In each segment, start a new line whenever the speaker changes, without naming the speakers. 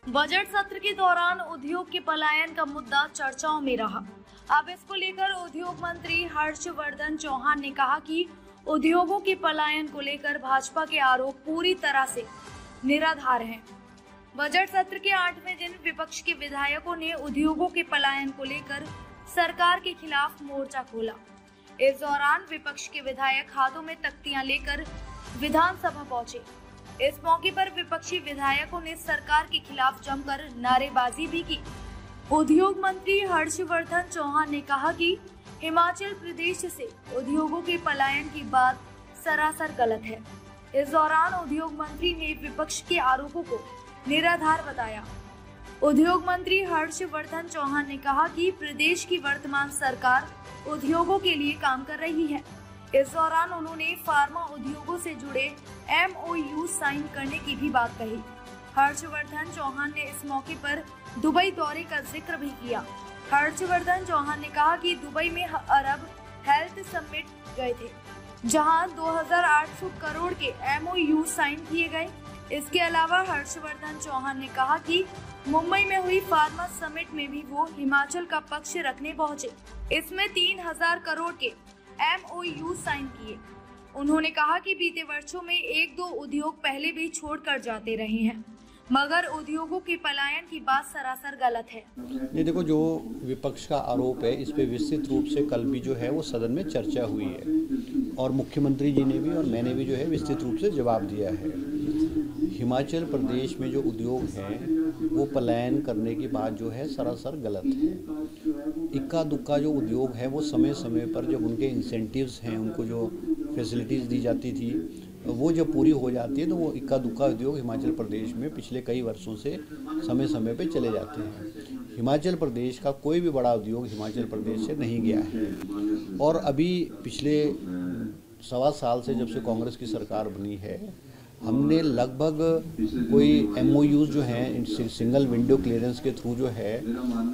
Budget सत्र के दौरान उद्योग के पलायन का मुद्दा चर्चाओं में रहा। अब इसको लेकर उद्योग मंत्री हर्षवर्धन चौहान ने कहा कि उद्योगों के पलायन को लेकर भाजपा के आरोप पूरी तरह से निराधार हैं। बजट सत्र के 8वें दिन विपक्ष के विधायकों ने उद्योगों के पलायन को लेकर सरकार के खिलाफ मोर्चा खोला। इस दौरान विपक्ष के विधायक हाथों में तख्तियां लेकर विधानसभा पहुंचे। इस मौके पर विपक्षी विधायकों ने सरकार के खिलाफ जमकर नारेबाजी भी की। उद्योग मंत्री हर्षवर्धन चौहान ने कहा कि हिमाचल प्रदेश से उद्योगों के पलायन की बात सरासर गलत है। इस दौरान उद्योग मंत्री ने विपक्ष के आरोपों को निराधार बताया। उद्योग मंत्री हर्षवर्धन चौहान ने कहा कि प्रदेश की वर्तमान सरकार उद्योगों के लिए काम कर रही है। इस दौरान उन्होंने फार्मा उद्योगों से जुड़े MOU साइन करने की भी बात कही। हर्षवर्धन चौहान ने इस मौके पर दुबई दौरे का जिक्र भी किया। हर्षवर्धन चौहान ने कहा कि दुबई में अरब हेल्थ समिट गए थे, जहां 2800 करोड़ के MOU साइन किए गए। इसके अलावा हर्षवर्धन चौहान ने कहा कि मुंबई में हुई फार्मा समिट में भी वो हिमाचल का पक्ष रखने पहुंचे। इसमें 3000 करोड़ के MOU साइन किए। उन्होंने कहा कि बीते वर्षों में 1-2 उद्योग पहले भी छोड़कर जाते रहे हैं, मगर उद्योगों के पलायन की बात सरासर गलत है।
ये देखो, जो विपक्ष का आरोप है इस पे विस्तृत रूप से कल भी जो है वो सदन में चर्चा हुई है और मुख्यमंत्री जी ने भी और मैंने भी जो है विस्तृत रूप से जवाब दिया है। हिमाचल प्रदेश में जो उद्योग हैं वो पलायन करने की बात जो है सरासर गलत है। इक्का दुक्का जो उद्योग है वो समय समय पर जब उनके इंसेंटिव्स हैं, उनको जो फैसिलिटीज़ दी जाती थी, वो जब पूरी हो जाती है तो वो इक्का दुक्का उद्योग हिमाचल प्रदेश में पिछले कई वर्षों से समय समय पे चले जाते हैं। हिमाचल प्रदेश का कोई भी बड़ा उद्योग हिमाचल प्रदेश से नहीं गया है। और अभी पिछले 1.25 साल से जब से कांग्रेस की सरकार बनी है, हमने लगभग कोई MOUs जो हैं सिंगल विंडो क्लियरेंस के थ्रू जो है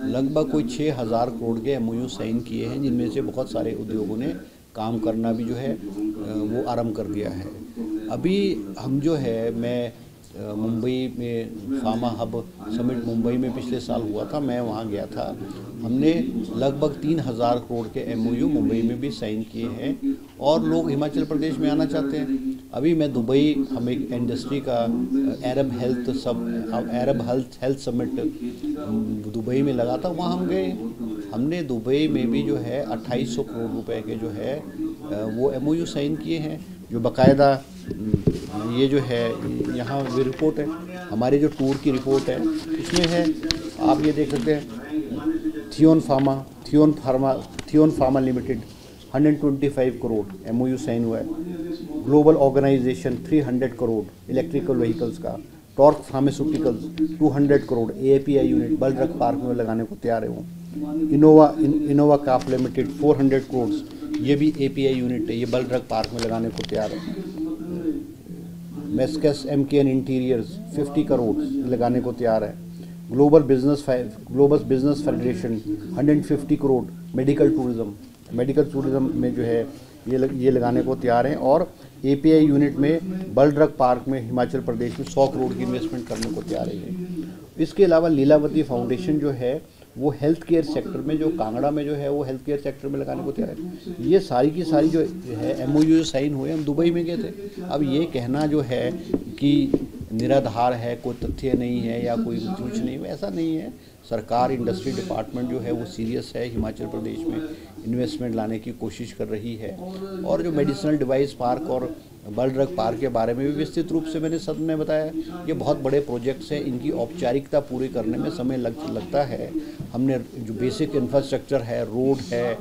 लगभग कोई 6000 करोड़ के MOU साइन किए हैं, जिनमें से बहुत सारे उद्योगों ने काम करना भी जो है वो आरंभ कर दिया है। अभी हम जो है मैं मुंबई में फार्मा हब समिट मुंबई में पिछले साल हुआ था, मैं वहाँ गया था। हमने लगभग 3000 करोड़ के MOU मुंबई में भी साइन किए हैं और लोग हिमाचल प्रदेश में आना चाहते हैं। अभी मैं दुबई, हम एक इंडस्ट्री का अरब हेल्थ समिट दुबई में लगा था, वहाँ हम गए। हमने दुबई में भी जो है 2800 करोड़ रुपए के जो है वो MOU साइन किए हैं, जो बाकायदा ये जो है यहाँ वो रिपोर्ट है, हमारी जो टूर की रिपोर्ट है इसमें है, आप ये देख सकते हैं। Theon pharma limited 125 crore MOU sign हुआ है। Global organisation 300 crore electrical vehicles का। Torque pharmaceuticals 200 crore API unit bulk drug park में लगाने को तैयार है वो। इनोवा काफ लिमिटेड 400 करोड़, ये भी API यूनिट है, ये बल्क ड्रग पार्क में लगाने को तैयार है। मेस्कस MKN इंटीरियर्स 50 करोड़ लगाने को तैयार है। Global business federation 150 crore medical tourism में जो है ये लगाने को तैयार हैं। और API यूनिट में बल्क ड्रग पार्क में हिमाचल प्रदेश में 100 करोड़ की इन्वेस्टमेंट करने को तैयार है। इसके अलावा लीलावती फाउंडेशन जो है वो हेल्थ केयर सेक्टर में, जो कांगड़ा में जो है वो हेल्थ केयर सेक्टर में लगाने को तैयार है। ये सारी की सारी जो है MOU साइन हुए, हम दुबई में गए थे। अब ये कहना जो है कि निराधार है, कोई तथ्य नहीं है या कोई कुछ नहीं है, ऐसा नहीं है। सरकार, इंडस्ट्री डिपार्टमेंट जो है वो सीरियस है, हिमाचल प्रदेश में इन्वेस्टमेंट लाने की कोशिश कर रही है। और जो मेडिसिनल डिवाइस पार्क और बल्क ड्रग पार्क के बारे में भी विस्तृत रूप से मैंने सदन में बताया, ये बहुत बड़े प्रोजेक्ट्स हैं, इनकी औपचारिकता पूरी करने में समय लगता है। हमने जो बेसिक इंफ्रास्ट्रक्चर है, रोड है,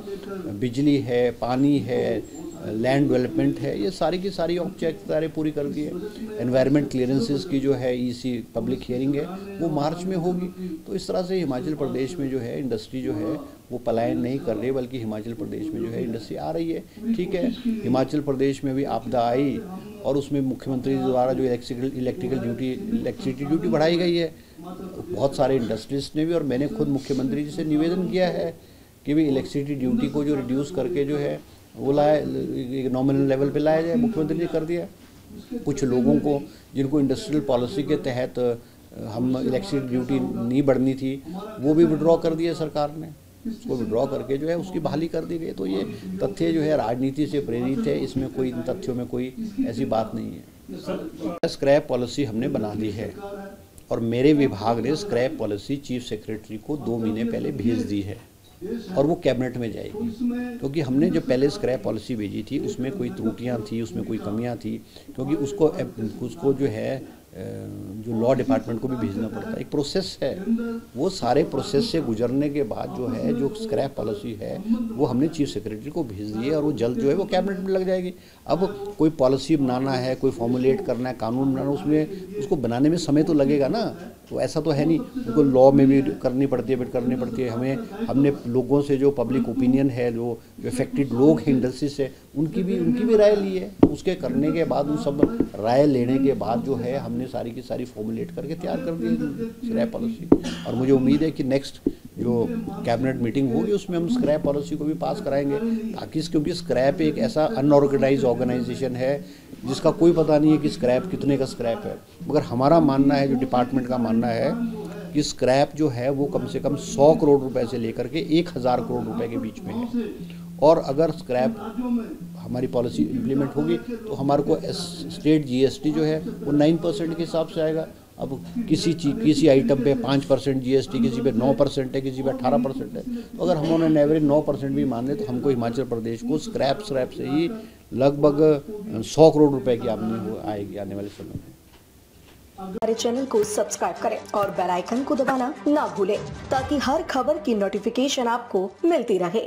बिजली है, पानी है, लैंड डेवलपमेंट है, ये सारी की सारी औपचारिकताएं पूरी कर दी है। एनवायरनमेंट क्लियरेंसेस की जो है EC पब्लिक हियरिंग है वो मार्च में होगी। तो इस तरह से हिमाचल प्रदेश में जो है इंडस्ट्री जो है वो पलायन नहीं कर रही, बल्कि हिमाचल प्रदेश में जो है इंडस्ट्री आ रही है। ठीक है, हिमाचल प्रदेश में भी आपदा आई और उसमें मुख्यमंत्री द्वारा जो इलेक्ट्रिसिटी ड्यूटी बढ़ाई गई है, बहुत सारे इंडस्ट्रिस्ट ने भी और मैंने खुद मुख्यमंत्री जी से निवेदन किया है कि भी इलेक्ट्रिसिटी ड्यूटी को जो रिड्यूस करके जो है वो लाए, नॉमिनल लेवल पे लाया जाए। मुख्यमंत्री ने कर दिया। कुछ लोगों को जिनको इंडस्ट्रियल पॉलिसी के तहत हम इलेक्ट्रिसिटी ड्यूटी नहीं बढ़नी थी, वो भी विड्रॉ कर दिया सरकार ने। उसको विड्रॉ करके जो है उसकी बहाली कर दी गई। तो ये तथ्य जो है राजनीति से प्रेरित है, इसमें कोई इन तथ्यों में कोई ऐसी बात नहीं है। स्क्रैप पॉलिसी हमने बना ली है और मेरे विभाग ने स्क्रैप पॉलिसी चीफ सेक्रेटरी को 2 महीने पहले भेज दी है और वो कैबिनेट में जाएगी, क्योंकि हमने जो पहले स्क्रैप पॉलिसी भेजी थी उसमें कोई त्रुटियां थी, उसमें कोई कमियां थी, क्योंकि उसको जो है जो लॉ डिपार्टमेंट को भी भेजना पड़ता है, एक प्रोसेस है। वो सारे प्रोसेस से गुजरने के बाद जो है जो स्क्रैप पॉलिसी है वो हमने चीफ सेक्रेटरी को भेज दी है और वो जल्द जो है वो कैबिनेट में लग जाएगी। अब कोई पॉलिसी बनाना है, कोई फॉर्मुलेट करना है, कानून बनाना, उसमें उसको बनाने में समय तो लगेगा ना। तो ऐसा तो है नहीं, उनको लॉ में भी करनी पड़ती है, हमने लोगों से जो पब्लिक ओपिनियन है, जो इफेक्टेड लोग हैं इंडस्ट्री से, उनकी भी राय ली है। उसके करने के बाद उन सब राय लेने के बाद जो है हमने सारी की सारी फॉर्मुलेट करके तैयार कर दी स्क्रैप पॉलिसी। और मुझे उम्मीद है कि नेक्स्ट जो कैबिनेट मीटिंग होगी उसमें हम स्क्रैप पॉलिसी को भी पास कराएंगे, ताकि क्योंकि स्क्रैप एक ऐसा अनऑर्गेनाइज ऑर्गेनाइजेशन है जिसका कोई पता नहीं है कि स्क्रैप कितने का स्क्रैप है। मगर हमारा मानना है, जो डिपार्टमेंट का मानना है कि स्क्रैप जो है वो कम से कम 100 करोड़ रुपए से लेकर के 1000 करोड़ रुपए के बीच में है। और अगर स्क्रैप हमारी पॉलिसी इम्प्लीमेंट होगी तो हमारे को स्टेट जीएसटी जो है वो 9% के हिसाब से आएगा। अब किसी आइटम पे 5% जीएसटी, किसी पे 9% है, किसी पे 18% है। तो अगर हम उन्होंने एवरेज 9% भी मान ले तो हमको हिमाचल प्रदेश को स्क्रैप से ही लगभग 100 करोड़ रुपए की आमदनी आएगी आने वाले समय में।
हमारे चैनल को सब्सक्राइब करें और बेल आइकन को दबाना ना भूलें, ताकि हर खबर की नोटिफिकेशन आपको मिलती रहे।